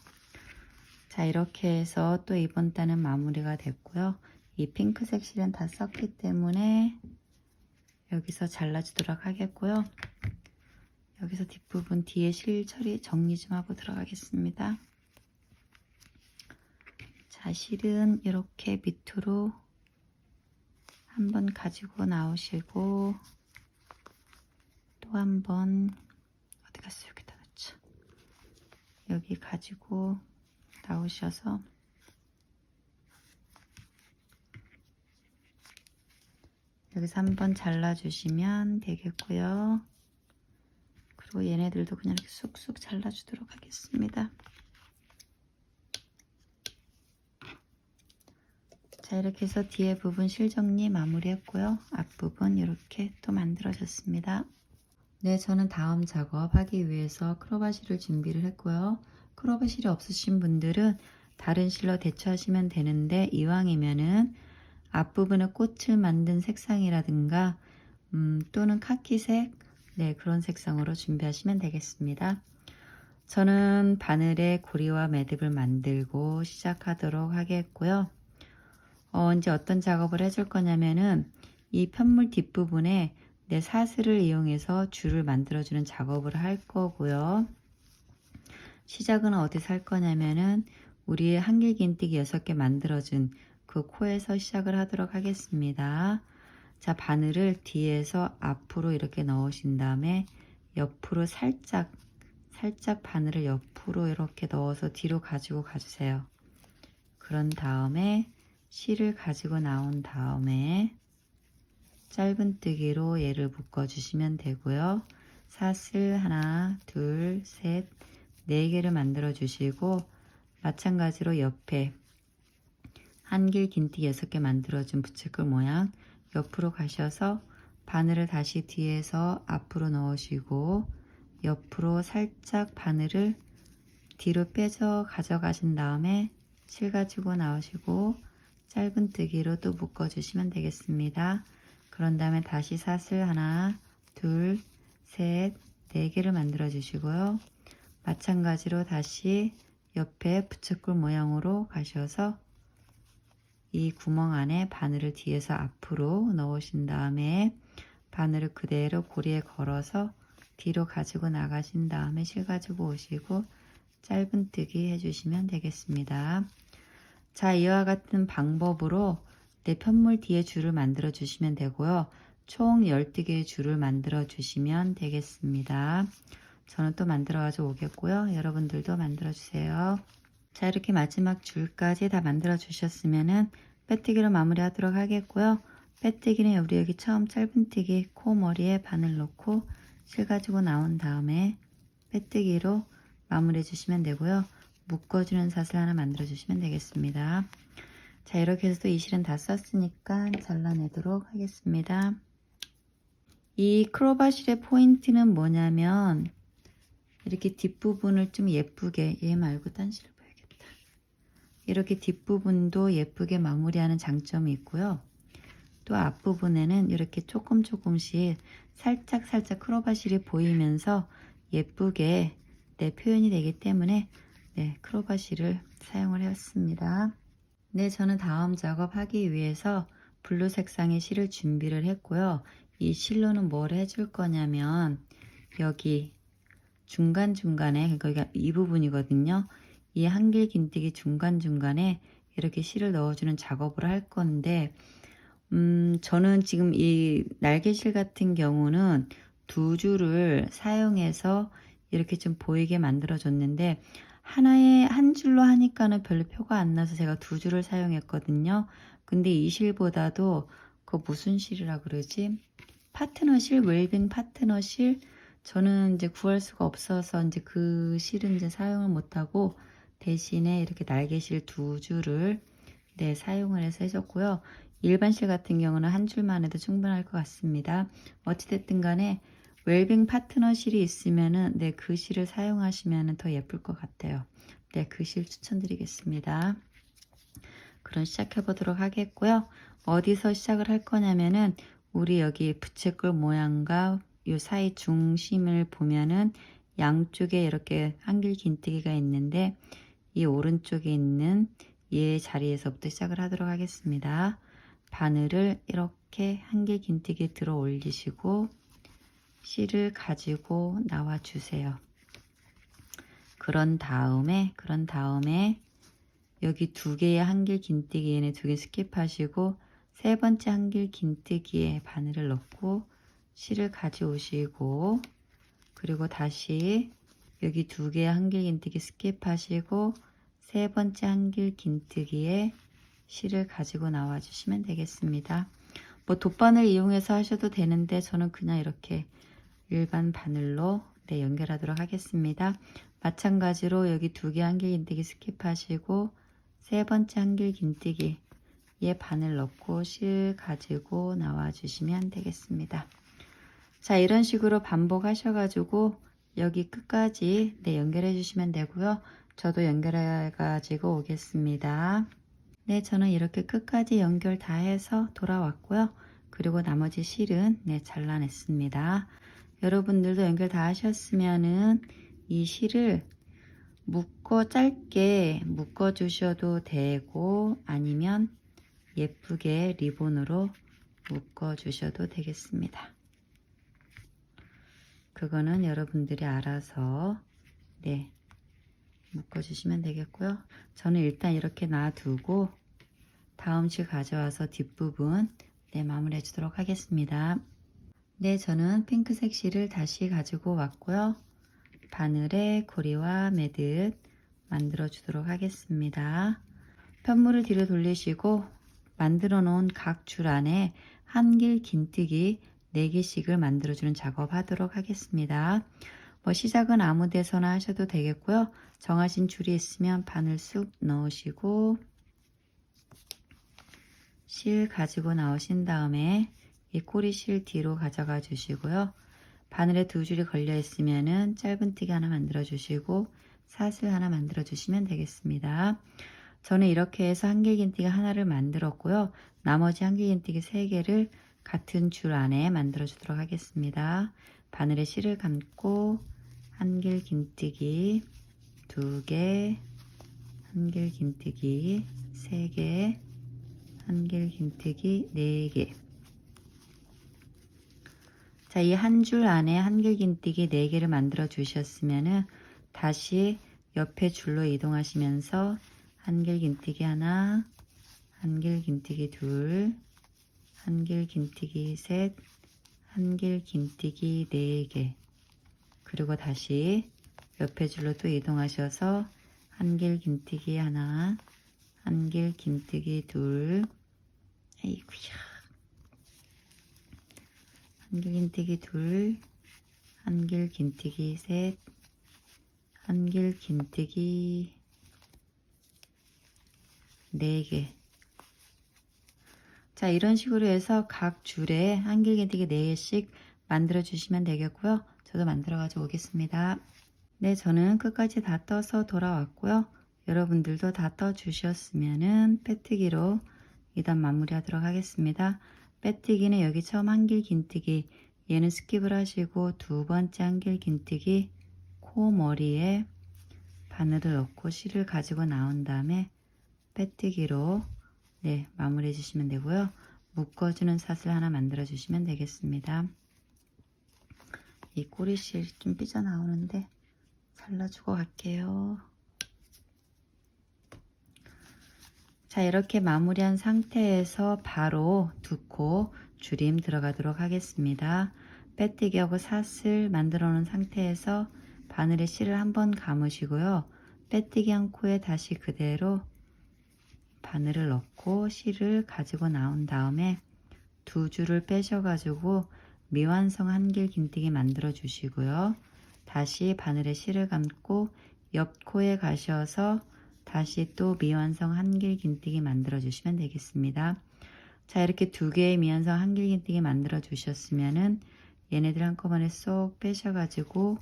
자, 이렇게 해서 또 이번 단은 마무리가 됐고요. 이 핑크색 실은 다 썼기 때문에 여기서 잘라주도록 하겠고요. 여기서 뒷부분 뒤에 실 처리 정리 좀 하고 들어가겠습니다. 자, 실은 이렇게 밑으로 한번 가지고 나오시고 또 한번 어디 갔어요? 여기다 놓죠. 여기 가지고 나오셔서 여기서 한번 잘라주시면 되겠고요. 그리고 얘네들도 그냥 이렇게 쑥쑥 잘라주도록 하겠습니다. 자, 이렇게 해서 뒤에 부분 실정리 마무리했고요. 앞부분 이렇게 또 만들어졌습니다. 네, 저는 다음 작업하기 위해서 크로바실을 준비를 했고요. 크로바실이 없으신 분들은 다른 실로 대처하시면 되는데 이왕이면은 앞부분에 꽃을 만든 색상이라든가 또는 카키색, 네, 그런 색상으로 준비하시면 되겠습니다. 저는 바늘에 고리와 매듭을 만들고 시작하도록 하겠고요. 이제 어떤 작업을 해줄 거냐면은 이 편물 뒷부분에 내 사슬을 이용해서 줄을 만들어주는 작업을 할 거고요. 시작은 어디서 할 거냐면은 우리의 한길긴뜨기 6개 만들어준 그 코에서 시작을 하도록 하겠습니다. 자, 바늘을 뒤에서 앞으로 이렇게 넣으신 다음에 옆으로 살짝 바늘을 옆으로 이렇게 넣어서 뒤로 가지고 가주세요. 그런 다음에 실을 가지고 나온 다음에 짧은뜨기로 얘를 묶어 주시면 되고요. 사슬 하나, 둘, 셋, 4개를 만들어 주시고 마찬가지로 옆에 한길 긴뜨기 6개 만들어준 부채꼴 모양 옆으로 가셔서 바늘을 다시 뒤에서 앞으로 넣으시고 옆으로 살짝 바늘을 뒤로 빼서 가져가신 다음에 실 가지고 나오시고 짧은뜨기로 또 묶어 주시면 되겠습니다. 그런 다음에 다시 사슬 하나, 둘, 셋, 4개를 만들어 주시고요. 마찬가지로 다시 옆에 부채꼴 모양으로 가셔서 이 구멍 안에 바늘을 뒤에서 앞으로 넣으신 다음에 바늘을 그대로 고리에 걸어서 뒤로 가지고 나가신 다음에 실 가지고 오시고 짧은뜨기 해주시면 되겠습니다. 자, 이와 같은 방법으로 내 편물 뒤에 줄을 만들어 주시면 되고요. 총 12개의 줄을 만들어 주시면 되겠습니다. 저는 또 만들어 가지고 오겠고요. 여러분들도 만들어 주세요. 자, 이렇게 마지막 줄까지 다 만들어 주셨으면은 빼뜨기로 마무리 하도록 하겠고요. 빼뜨기는 우리 여기 처음 짧은뜨기 코머리에 바늘 넣고 실 가지고 나온 다음에 빼뜨기로 마무리해 주시면 되고요. 묶어주는 사슬 하나 만들어 주시면 되겠습니다. 자, 이렇게 해서 또 이 실은 다 썼으니까 잘라내도록 하겠습니다. 이 크로바 실의 포인트는 뭐냐면 이렇게 뒷부분을 좀 예쁘게, 얘 말고 딴 실을 봐야겠다. 이렇게 뒷부분도 예쁘게 마무리하는 장점이 있고요. 또 앞부분에는 이렇게 조금씩 살짝 크로바 실이 보이면서 예쁘게 표현이 되기 때문에 크로바 실을 사용을 했습니다. 네, 저는 다음 작업하기 위해서 블루 색상의 실을 준비를 했고요. 이 실로는 뭘 해줄 거냐면 여기 중간중간에, 그러니까 이 부분이거든요. 이 한길긴뜨기 중간중간에 이렇게 실을 넣어주는 작업을 할 건데 저는 지금 이 날개실 같은 경우는 2줄을 사용해서 이렇게 좀 보이게 만들어 줬는데 하나에 한 줄로 하니까는 별로 표가 안 나서 제가 두 줄을 사용했거든요. 근데 이 실보다도 그 무슨 실이라 그러지? 파트너실, 웰빙 파트너실 저는 이제 구할 수가 없어서 이제 그 실은 이제 사용을 못하고 대신에 이렇게 날개실 두 줄을 네, 사용을 해서 해줬고요. 일반 실 같은 경우는 한 줄만 해도 충분할 것 같습니다. 어찌됐든 간에 웰빙 파트너실이 있으면은 네, 그 실을 사용하시면 더 예쁠 것 같아요. 네, 그 실 추천드리겠습니다. 그럼 시작해 보도록 하겠고요. 어디서 시작을 할 거냐면은 우리 여기 부채꼴 모양과 요 사이 중심을 보면은 양쪽에 이렇게 한길 긴뜨기가 있는데 이 오른쪽에 있는 얘 자리에서부터 시작을 하도록 하겠습니다. 바늘을 이렇게 한길 긴뜨기 들어 올리시고 실을 가지고 나와 주세요. 그런 다음에 여기 두 개의 한길 긴뜨기 얘네 두 개 스킵하시고 세 번째 한길 긴뜨기에 바늘을 넣고 실을 가져오시고 그리고 다시 여기 두 개의 한길 긴뜨기 스킵하시고 세 번째 한길 긴뜨기에 실을 가지고 나와 주시면 되겠습니다. 뭐 돗바늘 이용해서 하셔도 되는데 저는 그냥 이렇게 일반 바늘로 네, 연결하도록 하겠습니다. 마찬가지로 여기 두 개 한길 긴뜨기 스킵하시고 세 번째 한길 긴뜨기에 바늘 넣고 실 가지고 나와 주시면 되겠습니다. 자, 이런 식으로 반복하셔가지고 여기 끝까지 네, 연결해 주시면 되고요. 저도 연결해 가지고 오겠습니다. 네, 저는 이렇게 끝까지 연결 다 해서 돌아왔고요. 그리고 나머지 실은 네, 잘라냈습니다. 여러분들도 연결 다 하셨으면은 이 실을 짧게 묶어 주셔도 되고 아니면 예쁘게 리본으로 묶어 주셔도 되겠습니다. 그거는 여러분들이 알아서 네, 묶어 주시면 되겠고요. 저는 일단 이렇게 놔두고 다음 실 가져와서 뒷부분 네, 마무리해 주도록 하겠습니다. 네, 저는 핑크색 실을 다시 가지고 왔고요. 바늘에 고리와 매듭 만들어 주도록 하겠습니다. 편물을 뒤로 돌리시고 만들어 놓은 각 줄 안에 한길 긴뜨기 4개씩을 만들어 주는 작업 하도록 하겠습니다. 뭐 시작은 아무 데서나 하셔도 되겠고요. 정하신 줄이 있으면 바늘 쑥 넣으시고 실 가지고 나오신 다음에 이 꼬리 실 뒤로 가져가 주시고요. 바늘에 두 줄이 걸려 있으면은 짧은뜨기 하나 만들어 주시고 사슬 하나 만들어 주시면 되겠습니다. 저는 이렇게 해서 한길긴뜨기 하나를 만들었고요. 나머지 한길긴뜨기 3개를 같은 줄 안에 만들어 주도록 하겠습니다. 바늘에 실을 감고 한길긴뜨기 2개, 한길긴뜨기 3개, 한길긴뜨기 4개. 자, 이 한 줄 안에 한길긴뜨기 4개를 만들어 주셨으면은 다시 옆에 줄로 이동하시면서 한길긴뜨기 하나, 한길긴뜨기 둘, 한길긴뜨기 셋, 한길긴뜨기 4개. 그리고 다시 옆에 줄로 또 이동하셔서 한길긴뜨기 하나, 한길긴뜨기 둘, 아이고야. 한길긴뜨기 둘, 한길긴뜨기 셋, 한길긴뜨기 4개. 자, 이런 식으로 해서 각 줄에 한길긴뜨기 4개씩 만들어 주시면 되겠고요. 저도 만들어 가지고 오겠습니다. 네, 저는 끝까지 다 떠서 돌아왔고요. 여러분들도 다 떠 주셨으면은 빼뜨기로 이단 마무리 하도록 하겠습니다. 빼뜨기는 여기 처음 한길긴뜨기 얘는 스킵을 하시고 두 번째 한길긴뜨기 코머리에 바늘을 넣고 실을 가지고 나온 다음에 빼뜨기로 네, 마무리해 주시면 되고요. 묶어주는 사슬 하나 만들어 주시면 되겠습니다. 이 꼬리실 좀 삐져나오는데 잘라주고 갈게요. 자, 이렇게 마무리한 상태에서 바로 두 코 줄임 들어가도록 하겠습니다. 빼뜨기하고 사슬 만들어 놓은 상태에서 바늘에 실을 한번 감으시고요. 빼뜨기 한 코에 다시 그대로 바늘을 넣고 실을 가지고 나온 다음에 두 줄을 빼셔가지고 미완성 한길 긴뜨기 만들어 주시고요. 다시 바늘에 실을 감고 옆 코에 가셔서 다시 또 미완성 한길 긴뜨기 만들어 주시면 되겠습니다. 자, 이렇게 두 개의 미완성 한길 긴뜨기 만들어 주셨으면은 얘네들 한꺼번에 쏙 빼셔가지고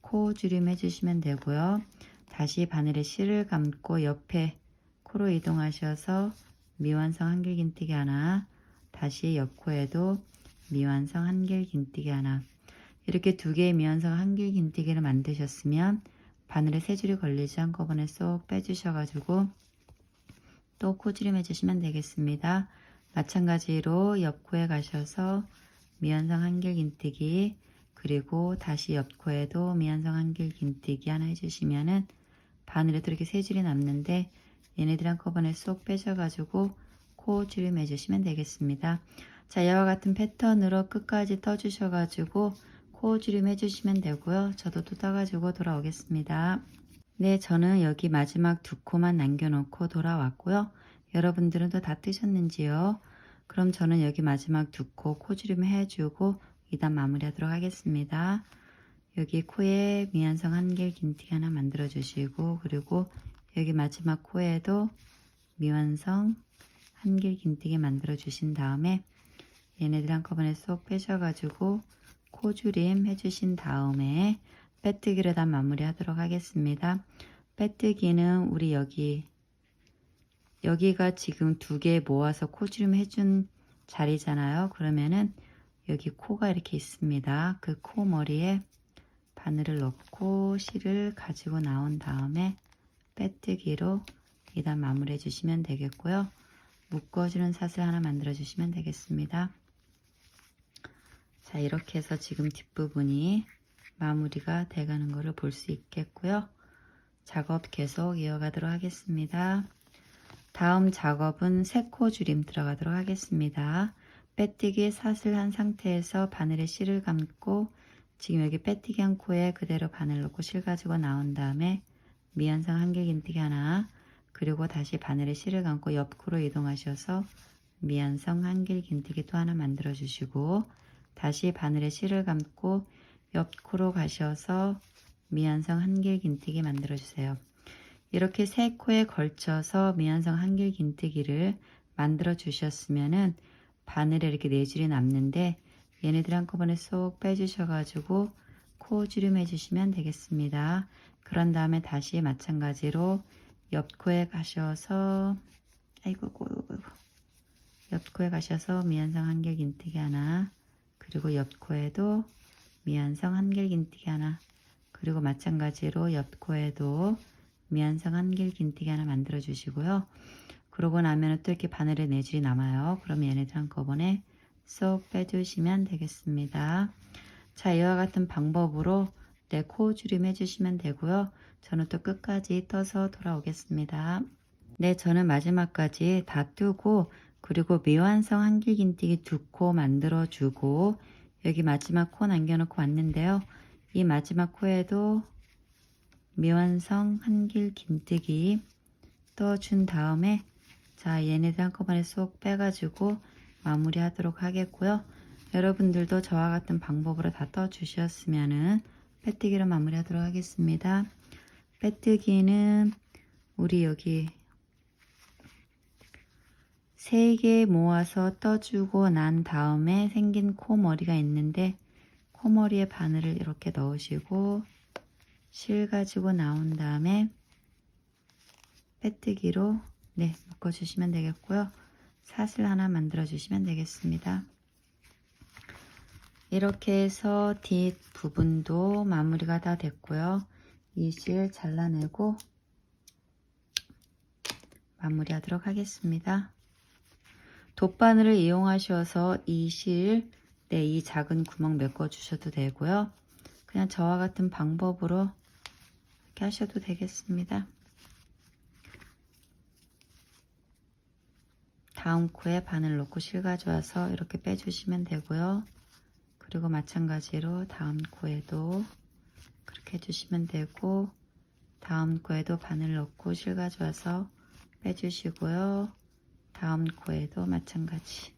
코 주름 해주시면 되고요. 다시 바늘에 실을 감고 옆에 코로 이동하셔서 미완성 한길 긴뜨기 하나, 다시 옆코에도 미완성 한길 긴뜨기 하나, 이렇게 두 개의 미완성 한길 긴뜨기를 만드셨으면 바늘에 세 줄이 걸리지 한꺼번에 쏙 빼주셔가지고 또 코주름 해주시면 되겠습니다. 마찬가지로 옆코에 가셔서 미완성 한길 긴뜨기, 그리고 다시 옆코에도 미완성 한길 긴뜨기 하나 해주시면은 바늘에도 이렇게 세 줄이 남는데 얘네들 한꺼번에 쏙 빼셔가지고 코 주름 해주시면 되겠습니다. 자, 이와 같은 패턴으로 끝까지 떠주셔가지고 코 주름 해주시면 되고요. 저도 또 떠가지고 돌아오겠습니다. 네, 저는 여기 마지막 두 코만 남겨놓고 돌아왔고요. 여러분들은 또 다 뜨셨는지요? 그럼 저는 여기 마지막 두 코 코주름 해주고 이단 마무리하도록 하겠습니다. 여기 코에 미완성 한길 긴뜨기 하나 만들어 주시고, 그리고 여기 마지막 코에도 미완성 한길 긴뜨기 만들어 주신 다음에 얘네들 한꺼번에 쏙 빼셔가지고 코주림 해주신 다음에 빼뜨기로 다 마무리 하도록 하겠습니다. 빼뜨기는 우리 여기가 지금 두 개 모아서 코주림 해준 자리잖아요. 그러면은 여기 코가 이렇게 있습니다. 그 코 머리에 바늘을 넣고 실을 가지고 나온 다음에 빼뜨기로 이단 마무리 해주시면 되겠고요. 묶어주는 사슬 하나 만들어 주시면 되겠습니다. 자, 이렇게 해서 지금 뒷부분이 마무리가 돼가는 것을 볼 수 있겠고요. 작업 계속 이어가도록 하겠습니다. 다음 작업은 세 코 줄임 들어가도록 하겠습니다. 빼뜨기 사슬 한 상태에서 바늘에 실을 감고 지금 여기 빼뜨기 한 코에 그대로 바늘 넣고 실 가지고 나온 다음에 미완성 한길 긴뜨기 하나, 그리고 다시 바늘에 실을 감고 옆 코로 이동하셔서 미완성 한길 긴뜨기 또 하나 만들어 주시고, 다시 바늘에 실을 감고 옆 코로 가셔서 미완성 한길 긴뜨기 만들어 주세요. 이렇게 세 코에 걸쳐서 미완성 한길 긴뜨기를 만들어 주셨으면은 바늘에 이렇게 네 줄이 남는데 얘네들 한꺼번에 쏙 빼주셔가지고 코 주름 해주시면 되겠습니다. 그런 다음에 다시 마찬가지로 옆코에 가셔서 옆코에 가셔서 미완성 한길 긴뜨기 하나, 그리고 옆코에도 미완성 한길 긴뜨기 하나, 그리고 마찬가지로 옆코에도 미완성 한길 긴뜨기 하나 만들어 주시고요. 그러고 나면 또 이렇게 바늘에 네 줄이 남아요. 그러면 얘네들 한꺼번에 쏙 빼주시면 되겠습니다. 자, 이와 같은 방법으로 코 주름 해주시면 되고요. 저는 또 끝까지 떠서 돌아오겠습니다. 네, 저는 마지막까지 다 뜨고, 그리고 미완성 한길 긴뜨기 두 코 만들어 주고 여기 마지막 코 남겨놓고 왔는데요. 이 마지막 코에도 미완성 한길 긴뜨기 떠준 다음에 자, 얘네들 한꺼번에 쏙 빼가지고 마무리 하도록 하겠고요. 여러분들도 저와 같은 방법으로 다 떠주셨으면은 빼뜨기로 마무리 하도록 하겠습니다. 빼뜨기는 우리 여기 3개 모아서 떠주고 난 다음에 생긴 코머리가 있는데 코머리에 바늘을 이렇게 넣으시고 실 가지고 나온 다음에 빼뜨기로 묶어주시면 되겠고요. 사슬 하나 만들어 주시면 되겠습니다. 이렇게 해서 뒷 부분도 마무리가 다 됐고요. 이 실 잘라내고 마무리 하도록 하겠습니다. 돗바늘을 이용하셔서 이 실, 이 작은 구멍 메꿔 주셔도 되고요. 그냥 저와 같은 방법으로 이렇게 하셔도 되겠습니다. 다음 코에 바늘 넣고 실 가져와서 이렇게 빼주시면 되고요. 그리고 마찬가지로 다음 코에도 그렇게 해주시면 되고, 다음 코에도 바늘 넣고 실 가져와서 빼주시고요. 다음 코에도 마찬가지.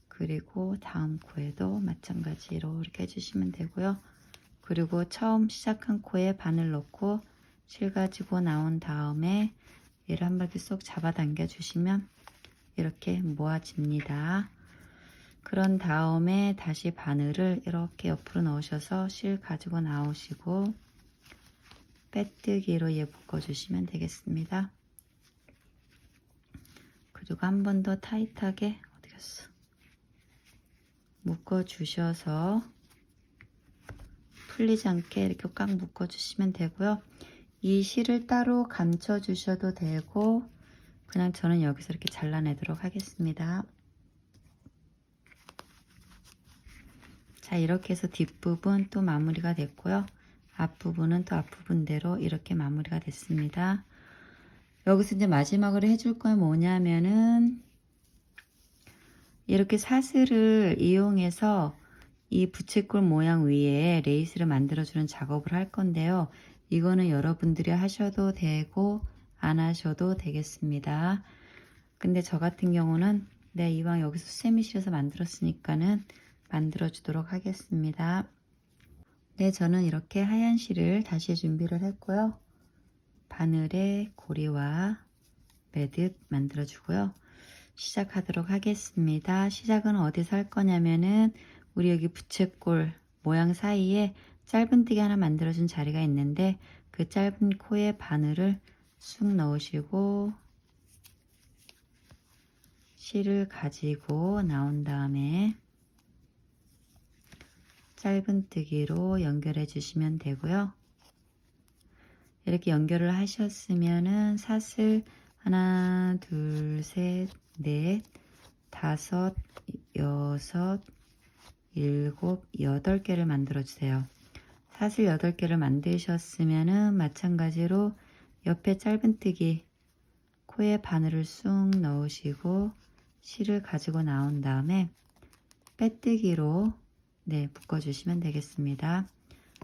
그리고 다음 코에도 마찬가지로 이렇게 해주시면 되고요. 그리고 처음 시작한 코에 바늘 넣고 실 가지고 나온 다음에 얘를 한 바퀴 쏙 잡아당겨 주시면 이렇게 모아집니다. 그런 다음에 다시 바늘을 이렇게 옆으로 넣으셔서 실 가지고 나오시고 빼뜨기로 얘 묶어주시면 되겠습니다. 그리고 한 번 더 타이트하게 어디 갔어? 묶어주셔서 풀리지 않게 이렇게 꽉 묶어주시면 되고요. 이 실을 따로 감춰주셔도 되고 그냥 저는 여기서 이렇게 잘라내도록 하겠습니다. 자, 이렇게 해서 뒷부분 또 마무리가 됐고요. 앞부분은 또 앞부분대로 이렇게 마무리가 됐습니다. 여기서 이제 마지막으로 해줄 건 뭐냐면은 이렇게 사슬을 이용해서 이 부채꼴 모양 위에 레이스를 만들어주는 작업을 할 건데요. 이거는 여러분들이 하셔도 되고 안 하셔도 되겠습니다. 근데 저 같은 경우는 이왕 여기서 수세미 실에서 만들었으니까는 만들어 주도록 하겠습니다. 네, 저는 이렇게 하얀 실을 다시 준비를 했고요. 바늘에 고리와 매듭 만들어 주고요. 시작하도록 하겠습니다. 시작은 어디서 할 거냐면은 우리 여기 부채꼴 모양 사이에 짧은뜨기 하나 만들어준 자리가 있는데 그 짧은 코에 바늘을 쑥 넣으시고 실을 가지고 나온 다음에 짧은뜨기로 연결해 주시면 되고요. 이렇게 연결을 하셨으면은 사슬 하나, 둘, 셋, 넷, 다섯, 여섯, 일곱, 8개를 만들어 주세요. 사슬 8개를 만드셨으면은 마찬가지로 옆에 짧은뜨기 코에 바늘을 쑥 넣으시고 실을 가지고 나온 다음에 빼뜨기로 묶어 주시면 되겠습니다.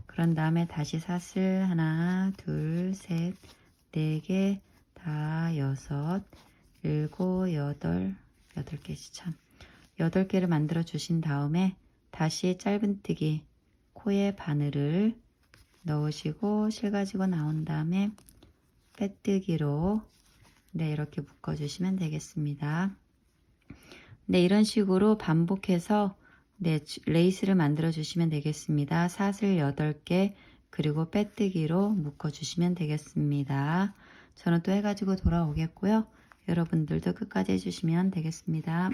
그런 다음에 다시 사슬 하나, 둘, 셋, 4개, 다, 6, 7, 8, 8개씩 참 8개를 만들어 주신 다음에 다시 짧은뜨기 코에 바늘을 넣으시고 실 가지고 나온 다음에 빼뜨기로 이렇게 묶어 주시면 되겠습니다. 이런 식으로 반복해서 레이스를 만들어 주시면 되겠습니다. 사슬 8개 그리고 빼뜨기로 묶어 주시면 되겠습니다. 저는 또 해가지고 돌아오겠고요. 여러분들도 끝까지 해주시면 되겠습니다.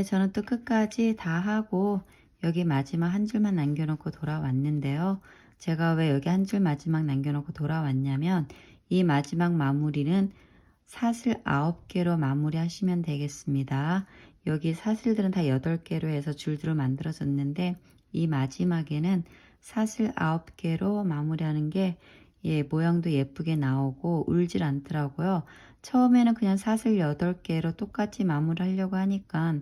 저는 또 끝까지 다 하고 여기 마지막 한 줄만 남겨놓고 돌아왔는데요. 제가 왜 여기 한 줄 마지막 남겨놓고 돌아왔냐면 이 마지막 마무리는 사슬 9개로 마무리 하시면 되겠습니다. 여기 사슬들은 다 8개로 해서 줄들을 만들어졌는데 이 마지막에는 사슬 9개로 마무리하는 게 모양도 예쁘게 나오고 울질 않더라고요. 처음에는 그냥 사슬 8개로 똑같이 마무리 하려고 하니까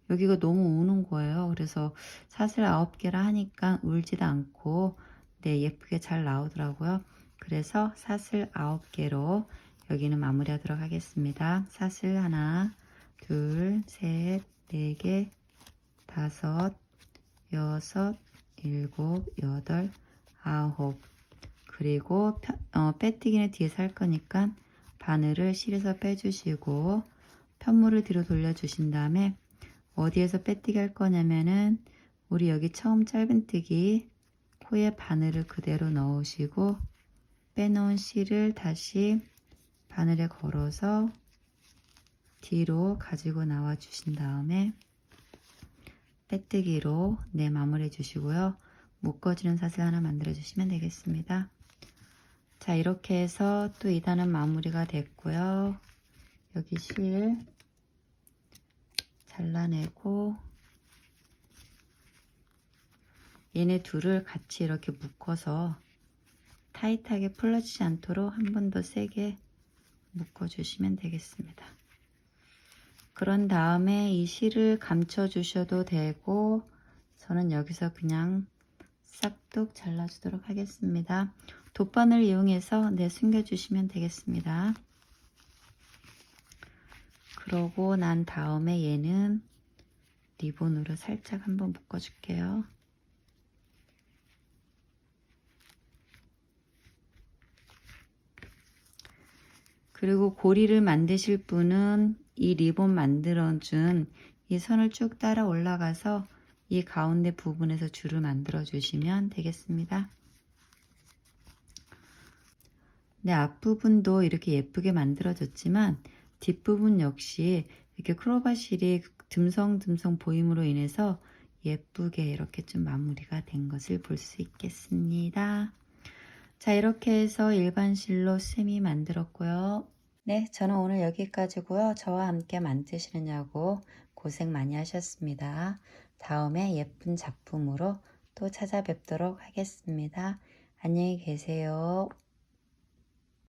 여기가 너무 우는 거예요. 그래서 사슬 9개라 하니까 울지도 않고 예쁘게 잘 나오더라고요. 그래서 사슬 9개로 여기는 마무리 하도록 하겠습니다. 사슬 하나, 둘, 셋, 4개, 5, 6, 7, 8, 9 그리고 빼뜨기는 뒤에서 할 거니까 바늘을 실에서 빼주시고 편물을 뒤로 돌려주신 다음에 어디에서 빼뜨기 할 거냐면은 우리 여기 처음 짧은뜨기 코에 바늘을 그대로 넣으시고 빼놓은 실을 다시 바늘에 걸어서 뒤로 가지고 나와 주신 다음에 빼뜨기로 마무리해 주시고요. 묶어주는 사슬 하나 만들어 주시면 되겠습니다. 자, 이렇게 해서 또 2단은 마무리가 됐고요. 여기 실 잘라내고 얘네 둘을 같이 이렇게 묶어서 타이트하게 풀어지지 않도록 한 번 더 세게 묶어 주시면 되겠습니다. 그런 다음에 이 실을 감춰 주셔도 되고 저는 여기서 그냥 싹둑 잘라주도록 하겠습니다. 돗바늘 이용해서 숨겨주시면 되겠습니다. 그러고 난 다음에 얘는 리본으로 살짝 한번 묶어줄게요. 그리고 고리를 만드실 분은 이 리본 만들어준 이 선을 쭉 따라 올라가서 이 가운데 부분에서 줄을 만들어 주시면 되겠습니다. 네, 앞부분도 이렇게 예쁘게 만들어졌지만 뒷부분 역시 이렇게 크로바실이 듬성듬성 보임으로 인해서 예쁘게 이렇게 좀 마무리가 된 것을 볼 수 있겠습니다. 자, 이렇게 해서 일반 실로 쌤이 만들었고요. 네, 저는 오늘 여기까지고요. 저와 함께 만드시느냐고 고생 많이 하셨습니다. 다음에 예쁜 작품으로 또 찾아뵙도록 하겠습니다. 안녕히 계세요.